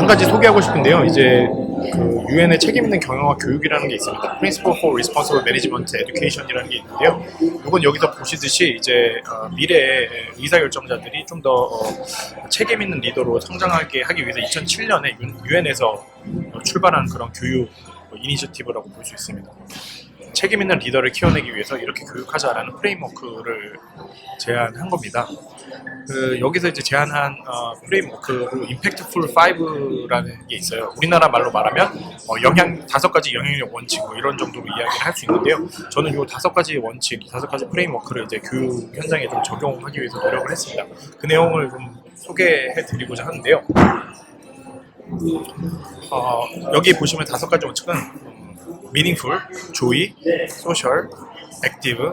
한 가지 소개하고 싶은데요. 이제 그 유엔의 책임 있는 경영과 교육이라는 게 있습니다. Principle for Responsible Management Education이라는 게 있는데요. 이건 여기서 보시듯이 이제 미래의 의사결정자들이 좀 더 책임 있는 리더로 성장하게 하기 위해서 2007년에 유엔에서 출발한 그런 교육 이니셔티브라고 볼 수 있습니다. 책임 있는 리더를 키워내기 위해서 이렇게 교육하자라는 프레임워크를 제안한 겁니다. 여기서 이제 제안한 프레임워크로 임팩트풀 5라는 게 있어요. 우리나라 말로 말하면 5가지 영향력 원칙 이런 정도로 이야기를 할 수 있는데요. 저는 이 5가지 원칙, 5가지 프레임워크를 이제 교육 현장에 좀 적용하기 위해서 노력을 했습니다. 그 내용을 좀 소개해 드리고자 하는데요. 여기 보시면 5가지 원칙은 meaningful, joy, social, active,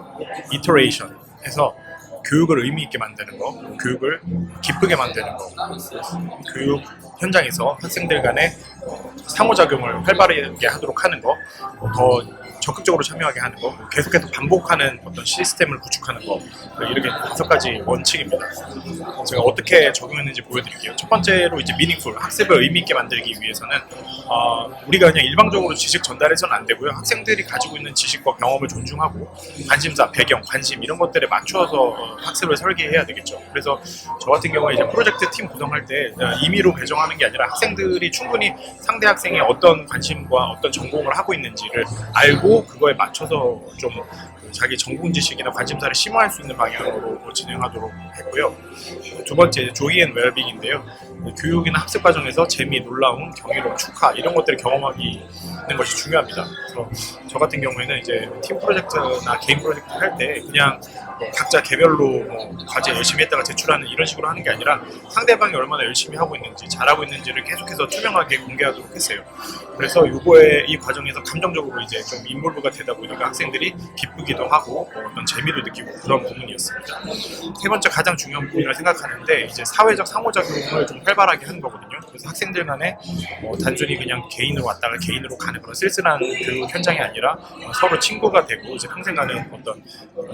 iteration 해서 교육을 의미 있게 만드는 거, 교육을 기쁘게 만드는 거, 교육 현장에서 학생들 간의 상호작용을 활발하게 하도록 하는 거, 더 적극적으로 참여하게 하는 거, 계속해서 반복하는 어떤 시스템을 구축하는 거, 이렇게 5가지 원칙입니다. 제가 어떻게 적용했는지 보여드릴게요. 첫 번째로 이제 meaningful, 학습을 의미 있게 만들기 위해서는 우리가 그냥 일방적으로 지식 전달해서는 안 되고요. 학생들이 가지고 있는 지식과 경험을 존중하고 관심사, 배경, 관심 이런 것들에 맞춰서 학습을 설계해야 되겠죠. 그래서 저 같은 경우에 이제 프로젝트 팀 구성할 때 임의로 배정하는 게 아니라 학생들이 충분히 상대 학생이 어떤 관심과 어떤 전공을 하고 있는지를 알고 그거에 맞춰서 좀 자기 전공 지식이나 관심사를 심화할 수 있는 방향으로 진행하도록 했고요. 두 번째, 조이 앤 웰빙인데요. 교육이나 학습 과정에서 재미, 놀라움, 경이로움, 축하 이런 것들을 경험하기 있는 것이 중요합니다. 그래서 저 같은 경우에는 이제 팀 프로젝트나 개인 프로젝트 할 때 그냥 각자 개별로 과제 열심히 했다가 제출하는 이런 식으로 하는 게 아니라 상대방이 얼마나 열심히 하고 있는지 잘하고 있는지를 계속해서 투명하게 공개하도록 했어요. 그래서 이 과정에서 감정적으로 이제 좀 인볼브가 되다 보니까 학생들이 기쁘기도 하고 어떤 재미도 느끼고 그런 부분이었습니다. 세 번째 가장 중요한 부분이라고 생각하는데 이제 사회적 상호작용을 좀 활발하게 하는 거거든요. 그래서 학생들 간에 단순히 그냥 개인으로 왔다가 개인으로 가는 그런 쓸쓸한 교육 현장이 아니라 서로 친구가 되고 이제 평생 가는 어떤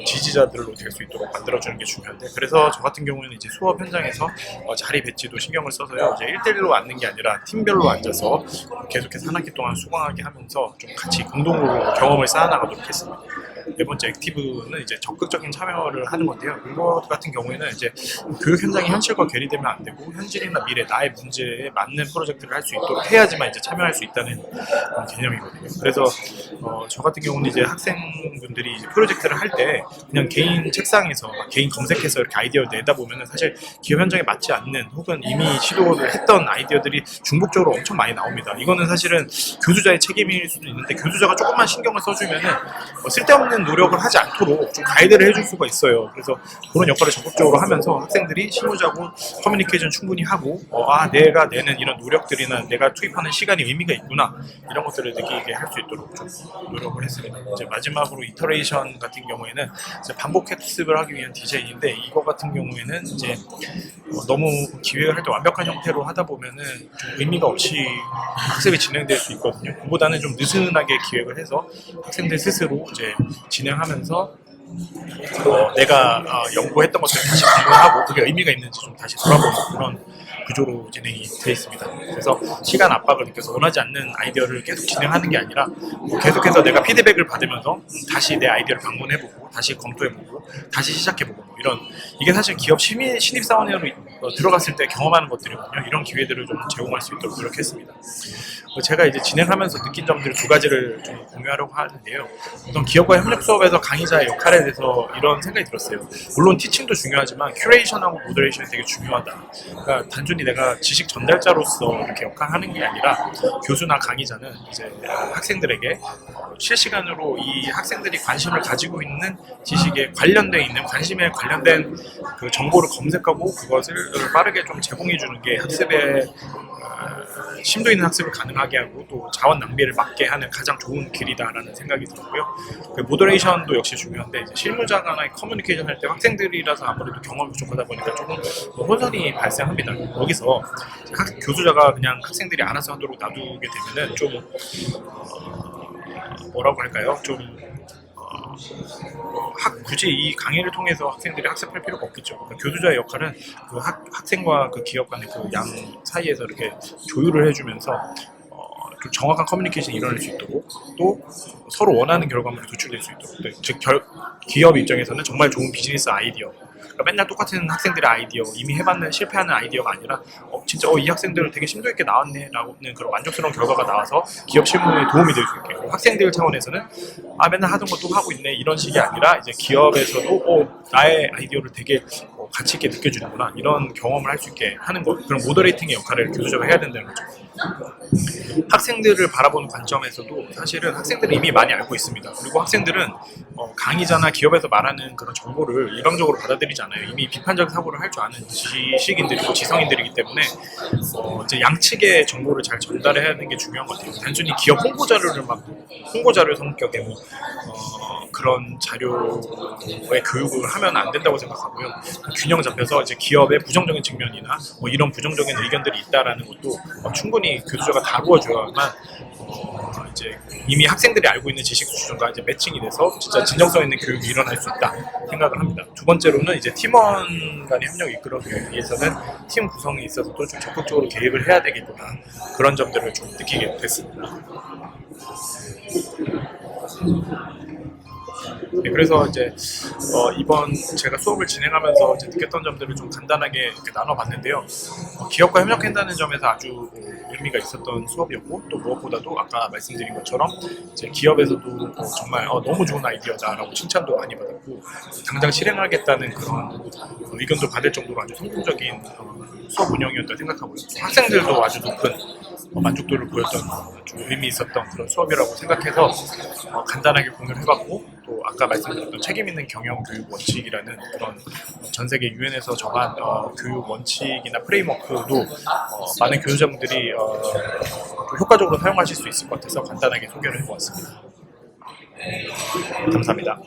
지지자들로 될 수 있도록 만들어주는 게 중요한데, 그래서 저 같은 경우에는 이제 수업 현장에서 자리 배치도 신경을 써서요. 이제 1대1로 앉는 게 아니라 팀별로 앉아서 계속해서 한 학기 동안 수강하게 하면서 좀 같이 공동으로 경험을 쌓아나가도록 했습니다. 네 번째 액티브는 이제 적극적인 참여를 하는 건데요. 이것 같은 경우에는 이제 교육 현장이 현실과 괴리되면 안 되고 현실이나 미래, 나의 문제에 맞는 프로젝트를 할 수 있도록 해야지만 이제 참여할 수 있다는 개념이거든요. 그래서 저 같은 경우는 이제 학생분들이 이제 프로젝트를 할 때 그냥 개인 책상에서 개인 검색해서 이렇게 아이디어를 내다 보면은 사실 기업 현장에 맞지 않는 혹은 이미 시도를 했던 아이디어들이 중복적으로 엄청 많이 나옵니다. 이거는 사실은 교수자의 책임일 수도 있는데 교수자가 조금만 신경을 써주면은 쓸데없는 노력을 하지 않도록 좀 가이드를 해줄 수가 있어요. 그래서 그런 역할을 적극적으로 하면서 학생들이 실무자고 커뮤니케이션 충분히 하고 내가 내는 이런 노력들이나 내가 투입하는 시간이 의미가 있구나 이런 것들을 느끼게 할 수 있도록 좀 노력을 했습니다. 이제 마지막으로 이터레이션 같은 경우에는 이제 반복 학습을 하기 위한 디자인인데 이거 같은 경우에는 이제 너무 기획을 할 때 완벽한 형태로 하다 보면은 좀 의미가 없이 학습이 진행될 수 있거든요. 그보다는 좀 느슨하게 기획을 해서 학생들 스스로 이제 진행하면서 내가 연구했던 것들을 다시 공부하고 그게 의미가 있는지 좀 다시 돌아보는 그런 구조로 진행이 되어 있습니다. 그래서 시간 압박을 느껴서 원하지 않는 아이디어를 계속 진행하는 게 아니라 계속해서 내가 피드백을 받으면서 다시 내 아이디어를 방문해보고 다시 검토해보고 다시 시작해보고 이런 이게 사실 기업 신입사원으로 들어갔을 때 경험하는 것들이거든요. 이런 기회들을 좀 제공할 수 있도록 노력했습니다. 제가 이제 진행하면서 느낀 점들 2가지를 좀 공유하려고 하는데요. 어떤 기업과 협력 수업에서 강의자의 역할에 대해서 이런 생각이 들었어요. 물론 티칭도 중요하지만 큐레이션하고 모더레이션이 되게 중요하다. 그러니까 단순히 내가 지식 전달자로서 이렇게 역할하는 게 아니라 교수나 강의자는 이제 학생들에게 실시간으로 이 학생들이 관심을 가지고 있는 지식에 관련돼 있는 관심에 관련된 그 정보를 검색하고 그것을 빠르게 좀 제공해 주는 게 학습에 심도 있는 학습을 가능하게 하고 또 자원 낭비를 막게 하는 가장 좋은 길이다라는 생각이 들었고요. 그 모더레이션도 역시 중요한데 이제 실무자나 커뮤니케이션 할 때 학생들이라서 아무래도 경험이 부족하다 보니까 조금 혼선이 발생합니다. 여기서 교수자가 그냥 학생들이 알아서 하도록 놔두게 되면은 좀 뭐라고 할까요? 좀 굳이 이 강의를 통해서 학생들이 학습할 필요가 없겠죠. 그러니까 교수자의 역할은 그 학생과 그 기업 간의 그 양 사이에서 이렇게 조율을 해주면서 좀 정확한 커뮤니케이션이 일어날 수 있도록, 또 서로 원하는 결과물이 도출될 수 있도록, 즉 기업 입장에서는 정말 좋은 비즈니스 아이디어, 그러니까 맨날 똑같은 학생들의 아이디어, 이미 해봤는 실패하는 아이디어가 아니라 진짜 이 학생들 되게 심도 있게 나왔네 라는 그런 만족스러운 결과가 나와서 기업 실무에 도움이 될 수 있게, 그리고 학생들 차원에서는 맨날 하던 것도 하고 있네 이런 식이 아니라 이제 기업에서도 나의 아이디어를 되게 가치 있게 느껴주는구나, 이런 경험을 할 수 있게 하는 것, 그런 모더레이팅의 역할을 교수자가 해야 된다는 거죠. 학생들을 바라보는 관점에서도 사실은 학생들은 이미 많이 알고 있습니다. 그리고 학생들은 강의자나 기업에서 말하는 그런 정보를 일방적으로 받아들이지 않아요. 이미 비판적 사고를 할 줄 아는 지식인들이고 지성인들이기 때문에 이제 양측의 정보를 잘 전달해야 하는 게 중요한 것 같아요. 단순히 기업 홍보 자료를 홍보 자료 성격의 그런 자료의 교육을 하면 안 된다고 생각하고요. 균형 잡혀서 이제 기업의 부정적인 측면이나 이런 부정적인 의견들이 있다라는 것도 충분히 교수자가 다루어줘야만 이제 이미 학생들이 알고 있는 지식 수준과 이제 매칭이 돼서 진짜 진정성 있는 교육이 일어날 수 있다 생각을 합니다. 두 번째로는 이제 팀원 간의 협력을 이끌어가기 위해서는 팀 구성에 있어서도 좀 적극적으로 개입을 해야 되겠구나, 그런 점들을 좀 느끼게 됐습니다. 네, 그래서 이제 이번 제가 수업을 진행하면서 이제 느꼈던 점들을 좀 간단하게 이렇게 나눠봤는데요. 기업과 협력한다는 점에서 아주 의미가 있었던 수업이었고, 또 무엇보다도 아까 말씀드린 것처럼 이제 기업에서도 정말 너무 좋은 아이디어다라고 칭찬도 많이 받았고, 당장 실행하겠다는 그런 의견도 받을 정도로 아주 성공적인 수업 운영이었다 생각하고요. 학생들도 아주 높은 만족도를 보였던 좀 의미 있었던 그런 수업이라고 생각해서 간단하게 공유를 해봤고, 또 아까 말씀드렸던 책임있는 경영 교육 원칙이라는 그런 전 세계 유엔에서 정한 교육 원칙이나 프레임워크도 많은 교수자분들이 효과적으로 사용하실 수 있을 것 같아서 간단하게 소개를 해보았습니다. 감사합니다.